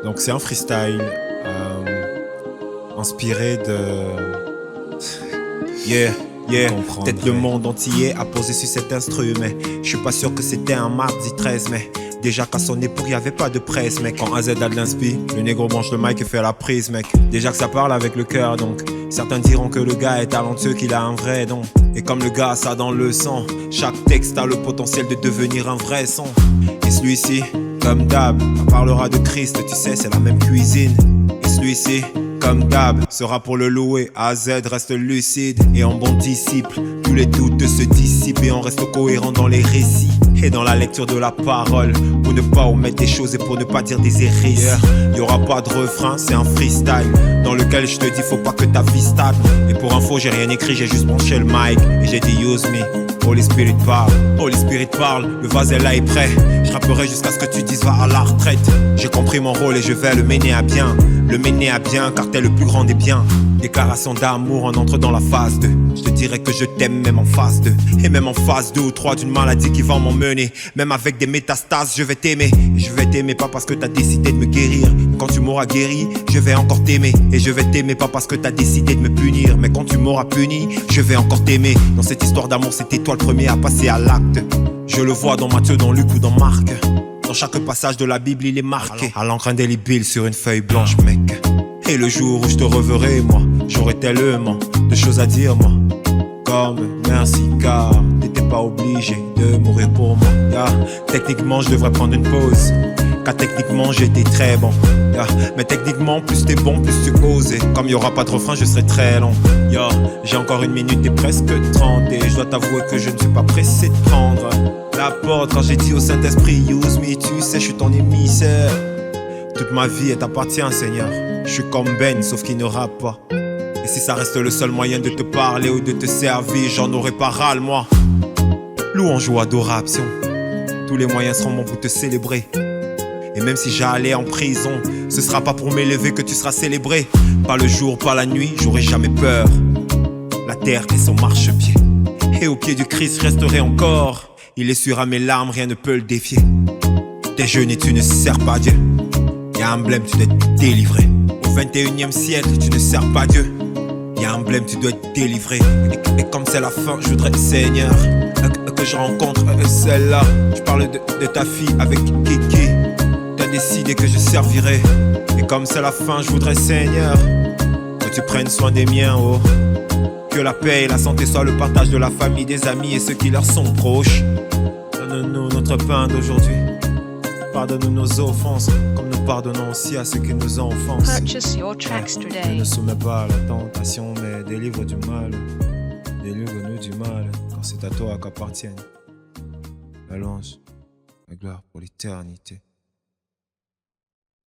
Donc c'est un freestyle inspiré de... Yeah, peut-être le monde entier a posé sur cet instrument, mais je suis pas sûr que c'était un mardi 13 mai. Déjà qu'à son époque y'avait pas de presse, mec. Quand AZ a de l'inspi, le négro branche le mic et fait la prise, mec. Déjà que ça parle avec le cœur, donc certains diront que le gars est talentueux, qu'il a un vrai don. Et comme le gars a ça dans le sang, chaque texte a le potentiel de devenir un vrai son. Et celui-ci, comme d'hab, parlera de Christ, tu sais c'est la même cuisine. Et celui-ci, comme d'hab, sera pour le louer. AZ reste lucide et en bon disciple. Tous les doutes se dissipent et on reste cohérent dans les récits et dans la lecture de la parole, pour ne pas omettre des choses et pour ne pas dire des hérésies. Y'aura pas de refrain, c'est un freestyle dans lequel je te dis faut pas que ta vie stagne. Et pour info j'ai rien écrit, j'ai juste branché le mic et j'ai dit use me. Holy Spirit parle, Holy Spirit parle, le vase est là et prêt. Je rapperai jusqu'à ce que tu dises va à la retraite. J'ai compris mon rôle et je vais le mener à bien. Le mener à bien car t'es le plus grand des biens. Déclaration d'amour, on entre dans la phase 2. Je te dirais que je t'aime même en phase 2. Et même en phase 2 ou 3 d'une maladie qui va m'emmener. Même avec des métastases je vais t'aimer. Et je vais t'aimer pas parce que t'as décidé de me guérir. Quand tu m'auras guéri, je vais encore t'aimer. Et je vais t'aimer pas parce que t'as décidé de me punir. Mais quand tu m'auras puni, je vais encore t'aimer. Dans cette histoire d'amour c'était toi le premier à passer à l'acte. Je le vois dans Matthieu, dans Luc ou dans Marc. Dans chaque passage de la Bible il est marqué à l'encre indélébile sur une feuille blanche, mec. Et le jour où je te reverrai, moi, j'aurai tellement de choses à dire, moi. Comme merci car t'étais pas obligé de mourir pour moi. Techniquement je devrais prendre une pause, car techniquement j'étais très bon. Mais techniquement plus t'es bon plus tu oses. Et comme y'aura pas de refrain je serai très long. J'ai encore une minute et presque 30. Et je dois t'avouer que je ne suis pas pressé de prendre la porte quand j'ai dit au Saint-Esprit use me. Tu sais je suis ton émissaire. Toute ma vie elle t'appartient Seigneur. Je suis comme Ben sauf qu'il ne rappe pas. Et si ça reste le seul moyen de te parler ou de te servir, j'en aurai pas ras moi. Louange ou adoration, tous les moyens seront bons pour te célébrer. Et même si j'allais en prison, ce sera pas pour m'élever que tu seras célébré. Pas le jour, pas la nuit, j'aurai jamais peur. La terre est son marchepied. Et au pied du Christ, je resterai encore. Il essuiera mes larmes, rien ne peut le défier. T'es jeune et tu ne sers pas Dieu. Y'a un blême, tu dois être délivré. Au 21e siècle, tu ne sers pas Dieu. Y'a un blême, tu dois être délivré. Et comme c'est la fin, je voudrais, Seigneur, que je rencontre celle-là. Je parle de ta fille avec Kiki. T'as décidé que je servirai. Et comme c'est la fin, je voudrais, Seigneur, que tu prennes soin des miens, oh. Que la paix et la santé soient le partage de la famille, des amis et ceux qui leur sont proches. Donne-nous notre pain d'aujourd'hui. Pardonne-nous nos offenses, comme nous pardonnons aussi à ceux qui nous offensent. Purchase your tracks today. Ne soumets pas à la tentation, mais délivre du mal. Délivre-nous du mal, car c'est à toi qu'appartiennent la louange, la gloire pour l'éternité.